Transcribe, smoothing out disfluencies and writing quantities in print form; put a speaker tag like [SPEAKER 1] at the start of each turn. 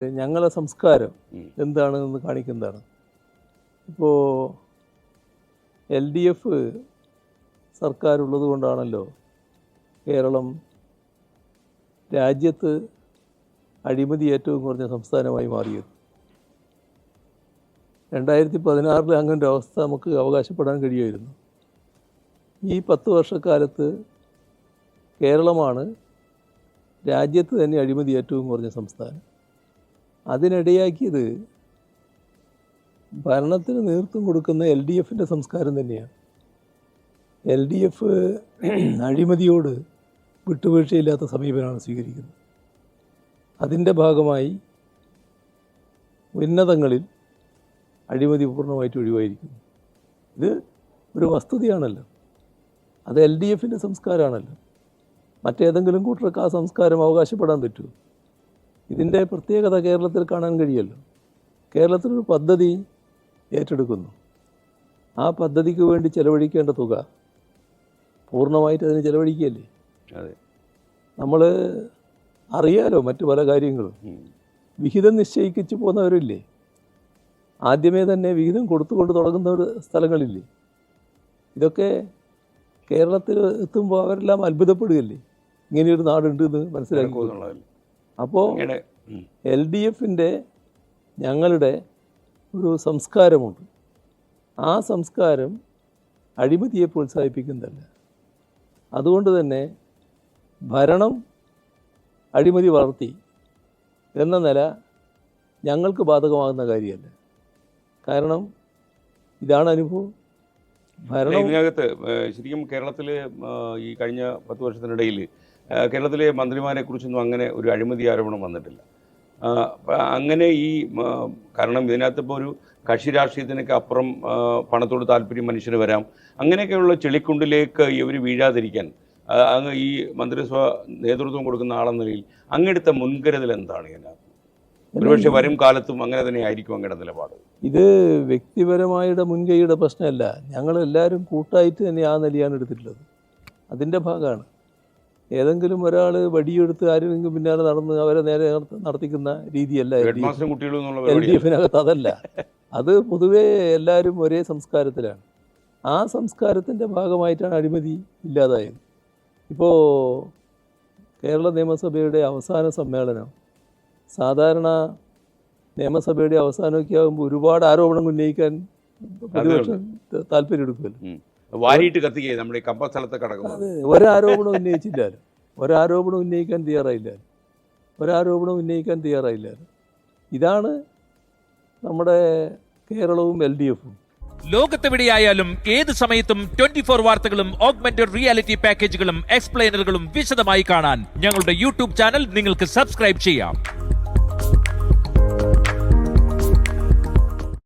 [SPEAKER 1] ഞങ്ങളെ സംസ്കാരം എന്താണെന്ന് കാണിക്കുന്നതാണ്. ഇപ്പോൾ LDF സർക്കാരുള്ളത് കൊണ്ടാണല്ലോ കേരളം രാജ്യത്ത് അഴിമതി ഏറ്റവും കുറഞ്ഞ സംസ്ഥാനമായി മാറിയത്. 2016 അങ്ങനെ ഒരു അവസ്ഥ നമുക്ക് അവകാശപ്പെടാൻ കഴിയുമായിരുന്നു. ഈ 10 വർഷക്കാലത്ത് കേരളമാണ് രാജ്യത്ത് തന്നെ അഴിമതി ഏറ്റവും കുറഞ്ഞ സംസ്ഥാനം. അതിനിടയാക്കിയത് ഭരണത്തിന് നേതൃത്വം കൊടുക്കുന്ന LDFൻ്റെ സംസ്കാരം തന്നെയാണ്. LDF അഴിമതിയോട് വിട്ടുവീഴ്ചയില്ലാത്ത സമീപനമാണ് സ്വീകരിക്കുന്നത്. അതിൻ്റെ ഭാഗമായി ഉന്നതങ്ങളിൽ അഴിമതി പൂർണ്ണമായിട്ട് ഒഴിവായിരിക്കുന്നു. ഇത് ഒരു വസ്തുതയാണല്ലോ. അത് LDFൻ്റെ സംസ്കാരമാണല്ലോ. മറ്റേതെങ്കിലും കൂട്ടർക്ക് ആ സംസ്കാരം അവകാശപ്പെടാൻ പറ്റുമോ? ഇതിൻ്റെ പ്രത്യേകത കേരളത്തിൽ കാണാൻ കഴിയല്ലോ. കേരളത്തിലൊരു പദ്ധതി ഏറ്റെടുക്കുന്നു. ആ പദ്ധതിക്ക് വേണ്ടി ചെലവഴിക്കേണ്ട തുക പൂർണ്ണമായിട്ട് അതിന് ചെലവഴിക്കുകയല്ലേ.
[SPEAKER 2] അതെ,
[SPEAKER 1] നമ്മൾ അറിയാലോ മറ്റു പല കാര്യങ്ങളും. വിഹിതം നിശ്ചയിച്ചു പോകുന്നവരില്ലേ, ആദ്യമേ തന്നെ വിഹിതം കൊടുത്തുകൊണ്ട് തുടങ്ങുന്ന സ്ഥലങ്ങളില്ലേ. ഇതൊക്കെ കേരളത്തിൽ എത്തുമ്പോൾ അവരെല്ലാം അത്ഭുതപ്പെടുകയല്ലേ, ഇങ്ങനെയൊരു നാടുണ്ട് എന്ന് മനസ്സിലാക്കി. അപ്പോൾ LDFൻ്റെ ഞങ്ങളുടെ ഒരു സംസ്കാരമുണ്ട്. ആ സംസ്കാരം അഴിമതിയെ പ്രോത്സാഹിപ്പിക്കുന്നതല്ല. അതുകൊണ്ട് തന്നെ ഭരണം അഴിമതി വളർത്തി എന്ന നില ഞങ്ങൾക്ക് ബാധകമാകുന്ന കാര്യമല്ല. കാരണം ഇതാണ് അനുഭവം.
[SPEAKER 2] ഇതിനകത്ത് ശരിക്കും കേരളത്തിൽ ഈ കഴിഞ്ഞ 10 വർഷത്തിനിടയിൽ കേരളത്തിലെ മന്ത്രിമാരെ കുറിച്ചൊന്നും അങ്ങനെ ഒരു അഴിമതി ആരോപണം വന്നിട്ടില്ല. അങ്ങനെ കാരണം ഇതിനകത്ത് ഇപ്പോൾ ഒരു കക്ഷി രാഷ്ട്രീയത്തിനൊക്കെ അപ്പുറം പണത്തോട് താല്പര്യം മനുഷ്യന് വരാം. അങ്ങനെയൊക്കെയുള്ള ചെളിക്കുണ്ടിലേക്ക് ഇവർ വീഴാതിരിക്കാൻ അങ്ങ് ഈ മന്ത്രിസഭ നേതൃത്വം കൊടുക്കുന്ന ആളെന്ന നിലയിൽ അങ്ങെടുത്ത മുൻകരുതൽ എന്താണ്? ഇതിനകത്ത് ഒരുപക്ഷെ വരും കാലത്തും അങ്ങനെ തന്നെ ആയിരിക്കും അങ്ങയുടെ നിലപാട്.
[SPEAKER 1] ഇത് വ്യക്തിപരമായുടെ മുൻകൈയുടെ പ്രശ്നമല്ല. ഞങ്ങളെല്ലാവരും കൂട്ടായിട്ട് തന്നെ ആ നിലയാണ് എടുത്തിട്ടുള്ളത്. അതിൻ്റെ ഭാഗമാണ്. ഏതെങ്കിലും ഒരാൾ വടിയെടുത്ത് ആരെങ്കിലും പിന്നാലെ നടന്ന് അവരെ നേരെ നടത്തിക്കുന്ന രീതിയല്ല LDFനകത്ത്. അതല്ല, അത് പൊതുവേ എല്ലാവരും ഒരേ സംസ്കാരത്തിലാണ്. ആ സംസ്കാരത്തിൻ്റെ ഭാഗമായിട്ടാണ് അഴിമതി ഇല്ലാതായത്. ഇപ്പോൾ കേരള നിയമസഭയുടെ അവസാന സമ്മേളനം, സാധാരണ നിയമസഭയുടെ അവസാനമൊക്കെ ആകുമ്പോൾ ഒരുപാട് ആരോപണങ്ങൾ ഉന്നയിക്കാൻ പ്രതിപക്ഷം താല്പര്യം എടുക്കുമല്ലോ.
[SPEAKER 2] വാരിയിട്ട് കത്തിക്കുക നമ്മുടെ കമ്പ സ്ഥലത്ത് കിടക്കുന്നത്.
[SPEAKER 1] ഒരാരോപണം ഉന്നയിക്കാൻ തയ്യാറായില്ല. ഇതാണ് നമ്മുടെ കേരളവും LDFും.
[SPEAKER 3] ലോകത്തെവിടെയായാലും ഏത് സമയത്തും 24 വാർത്തകളും ഓഗ്മെന്റഡ് റിയാലിറ്റി പാക്കേജുകളും എക്സ്പ്ലെയിനറുകളും വിശദമായി കാണാൻ ഞങ്ങളുടെ YouTube ചാനൽ നിങ്ങൾക്ക് സബ്സ്ക്രൈബ് ചെയ്യാം.